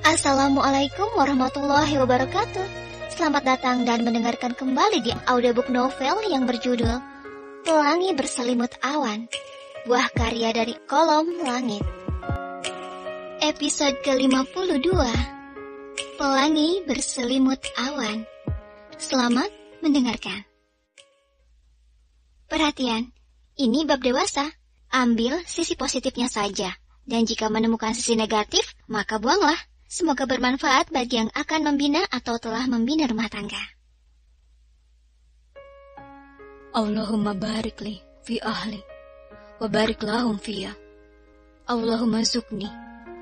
Assalamualaikum warahmatullahi wabarakatuh. Selamat datang dan mendengarkan kembali di audiobook novel yang berjudul Pelangi Berselimut Awan, buah karya dari Kolom Langit. Episode ke-52, Pelangi Berselimut Awan. Selamat mendengarkan. Perhatian, ini bab dewasa. Ambil sisi positifnya saja, dan jika menemukan sisi negatif, maka buanglah. Semoga bermanfaat bagi yang akan membina atau telah membina rumah tangga. Allahumma barik li fi ahli wa barik lahum fiya. Allahumma zukni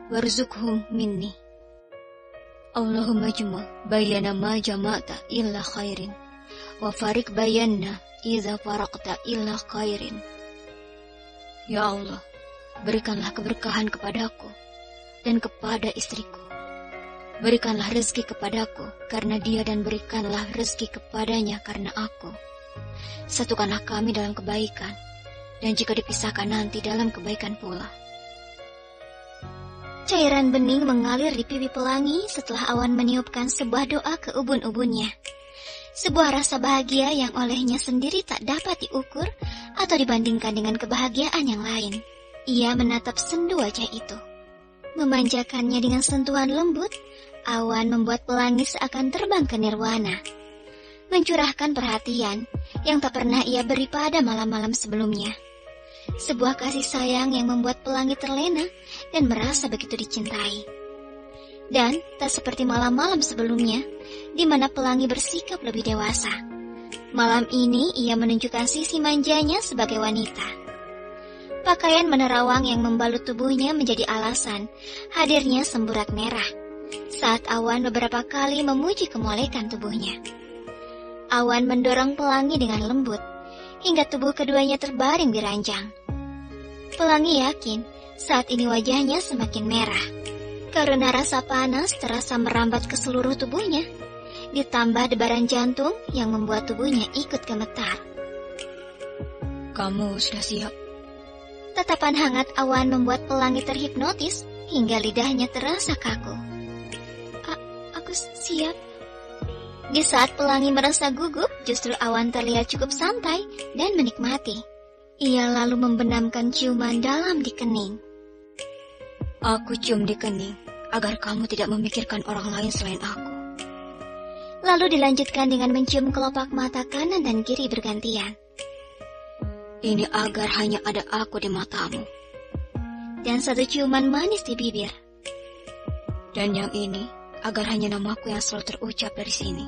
warzuqhum minni. Allahumma jma' bayana ma jama'ta illa khairin wa farik bayanna idza faraqta illa khairin. Ya Allah, berikanlah keberkahan kepadaku dan kepada istriku. Berikanlah rezeki kepadaku karena dia dan berikanlah rezeki kepadanya karena aku. Satukanlah kami dalam kebaikan, dan jika dipisahkan nanti dalam kebaikan pula. Cairan bening mengalir di pipi pelangi setelah awan meniupkan sebuah doa ke ubun-ubunnya. Sebuah rasa bahagia yang olehnya sendiri tak dapat diukur atau dibandingkan dengan kebahagiaan yang lain. Ia menatap sendu wajah itu. Memanjakannya dengan sentuhan lembut, awan membuat pelangi seakan terbang ke nirwana. Mencurahkan perhatian yang tak pernah ia beri pada malam-malam sebelumnya. Sebuah kasih sayang yang membuat pelangi terlena dan merasa begitu dicintai. Dan tak seperti malam-malam sebelumnya, di mana pelangi bersikap lebih dewasa. Malam ini ia menunjukkan sisi manjanya sebagai wanita. Pakaian menerawang yang membalut tubuhnya menjadi alasan hadirnya semburat merah saat awan beberapa kali memuji kemolekan tubuhnya. Awan mendorong pelangi dengan lembut hingga tubuh keduanya terbaring di ranjang. Pelangi yakin saat ini wajahnya semakin merah karena rasa panas terasa merambat ke seluruh tubuhnya, ditambah debaran jantung yang membuat tubuhnya ikut gemetar. Kamu sudah siap? Tatapan hangat awan membuat pelangi terhipnotis hingga lidahnya terasa kaku. Aku siap. Di saat pelangi merasa gugup, justru awan terlihat cukup santai dan menikmati. Ia lalu membenamkan ciuman dalam di kening. Aku cium di kening agar kamu tidak memikirkan orang lain selain aku. Lalu dilanjutkan dengan mencium kelopak mata kanan dan kiri bergantian. Ini agar hanya ada aku di matamu. Dan satu ciuman manis di bibir. Dan yang ini agar hanya namaku yang selalu terucap dari sini.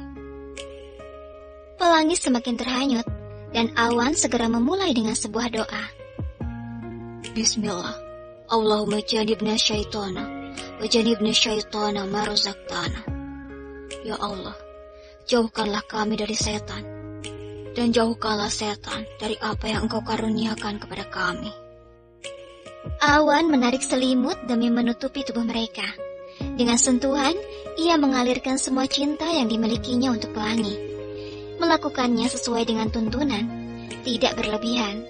Pelangi semakin terhanyut dan awan segera memulai dengan sebuah doa. Bismillah. Allahumma janibna syaitana wa janibna syaitana ma razaqtana. Ya Allah, jauhkanlah kami dari setan. Dan jauhkanlah setan dari apa yang Engkau karuniakan kepada kami. Awan menarik selimut demi menutupi tubuh mereka. Dengan sentuhan, ia mengalirkan semua cinta yang dimilikinya untuk pelangi. Melakukannya sesuai dengan tuntunan, tidak berlebihan,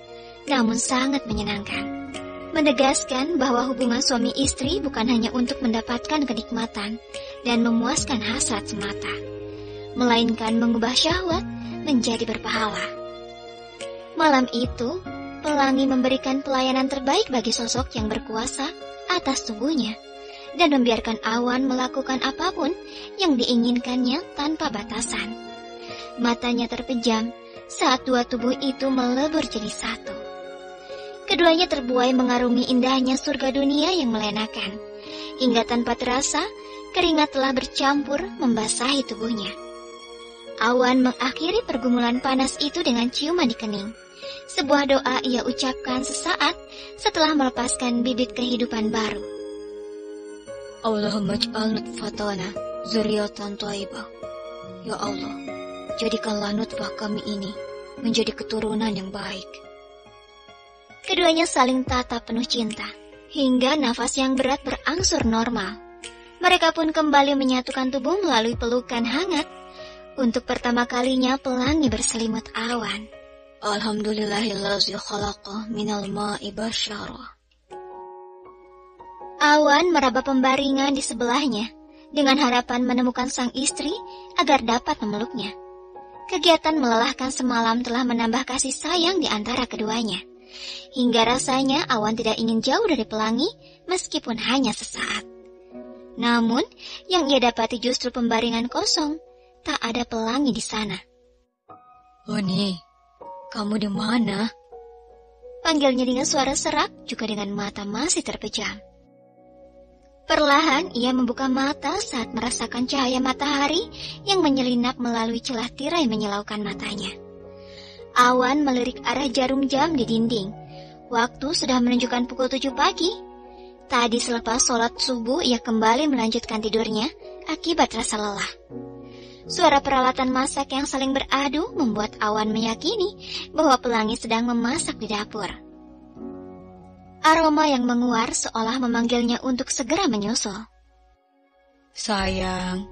namun sangat menyenangkan. Menegaskan bahwa hubungan suami istri bukan hanya untuk mendapatkan kenikmatan dan memuaskan hasrat semata, melainkan mengubah syahwat menjadi berpahala. Malam itu, pelangi memberikan pelayanan terbaik bagi sosok yang berkuasa atas tubuhnya dan membiarkan awan melakukan apapun yang diinginkannya tanpa batasan. Matanya terpejam saat dua tubuh itu melebur jadi satu. Keduanya terbuai mengarungi indahnya surga dunia yang melenakan, hingga tanpa terasa keringat telah bercampur membasahi tubuhnya. Awan mengakhiri pergumulan panas itu dengan ciuman di kening. Sebuah doa ia ucapkan sesaat setelah melepaskan bibit kehidupan baru. Allahumma ij'al nutfatana zurriyatan thayyibah. Ya Allah, jadikanlah nutfah kami ini menjadi keturunan yang baik. Keduanya saling tatap penuh cinta, hingga nafas yang berat berangsur normal. Mereka pun kembali menyatukan tubuh melalui pelukan hangat. Untuk pertama kalinya pelangi berselimut awan. Alhamdulillahillazi khalaqa minal ma'i basyara. Awan meraba pembaringan di sebelahnya, dengan harapan menemukan sang istri agar dapat memeluknya. Kegiatan melelahkan semalam telah menambah kasih sayang di antara keduanya, hingga rasanya Awan tidak ingin jauh dari Pelangi meskipun hanya sesaat. Namun, yang ia dapati justru pembaringan kosong, tak ada Pelangi di sana. Oni, kamu di mana? Panggilnya dengan suara serak, juga dengan mata masih terpejam. Perlahan ia membuka mata saat merasakan cahaya matahari yang menyelinap melalui celah tirai menyilaukan matanya. Awan melirik arah jarum jam di dinding. Waktu sudah menunjukkan pukul 7 pagi. Tadi selepas sholat subuh ia kembali melanjutkan tidurnya akibat rasa lelah. Suara peralatan masak yang saling beradu membuat Awan meyakini bahwa Pelangi sedang memasak di dapur. Aroma yang menguar seolah memanggilnya untuk segera menyusul. Sayang.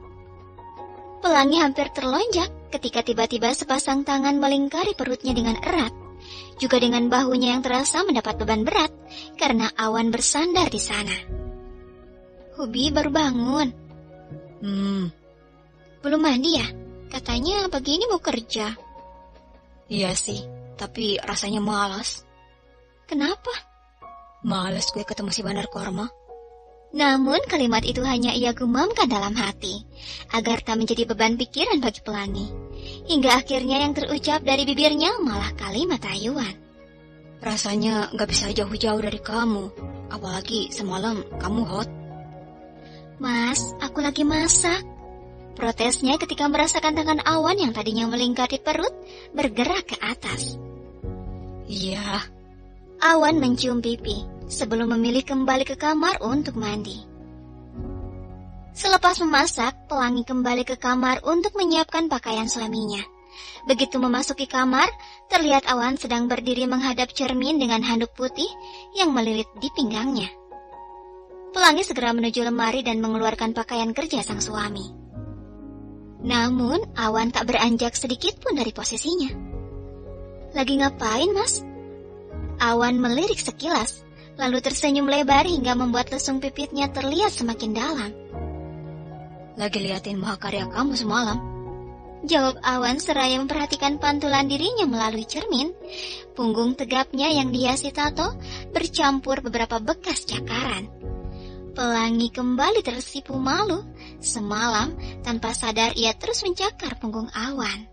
Pelangi hampir terlonjak ketika tiba-tiba sepasang tangan melingkari perutnya dengan erat, juga dengan bahunya yang terasa mendapat beban berat karena Awan bersandar di sana. Hubi baru bangun. Belum mandi ya? Katanya pagi ini mau kerja. Iya sih, tapi rasanya malas. Kenapa? Malas gue ketemu si Bandar Korma. Namun kalimat itu hanya ia gumamkan dalam hati, agar tak menjadi beban pikiran bagi Pelangi. Hingga akhirnya yang terucap dari bibirnya malah kalimat rayuan. Rasanya gak bisa jauh-jauh dari kamu, apalagi semalam kamu hot. Mas, aku lagi masak. Protesnya ketika merasakan tangan Awan yang tadinya melingkari perut bergerak ke atas. Iya. Awan mencium pipi sebelum memilih kembali ke kamar untuk mandi. Selepas memasak, Pelangi kembali ke kamar untuk menyiapkan pakaian suaminya. Begitu memasuki kamar, terlihat Awan sedang berdiri menghadap cermin dengan handuk putih yang melilit di pinggangnya. Pelangi segera menuju lemari dan mengeluarkan pakaian kerja sang suami. Namun, Awan tak beranjak sedikit pun dari posisinya. Lagi ngapain, Mas? Awan melirik sekilas, lalu tersenyum lebar hingga membuat lesung pipitnya terlihat semakin dalam. Lagi liatin mahakarya kamu semalam. Jawab Awan seraya memperhatikan pantulan dirinya melalui cermin. Punggung tegapnya yang dihiasi tato bercampur beberapa bekas cakaran. Pelangi kembali tersipu malu. Semalam, tanpa sadar ia terus mencakar punggung Awan.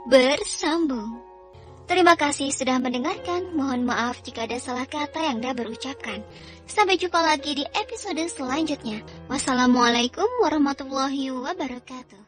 Bersambung. Terima kasih sudah mendengarkan. Mohon maaf jika ada salah kata yang dah berucapkan. Sampai jumpa lagi di episode selanjutnya. Wassalamualaikum warahmatullahi wabarakatuh.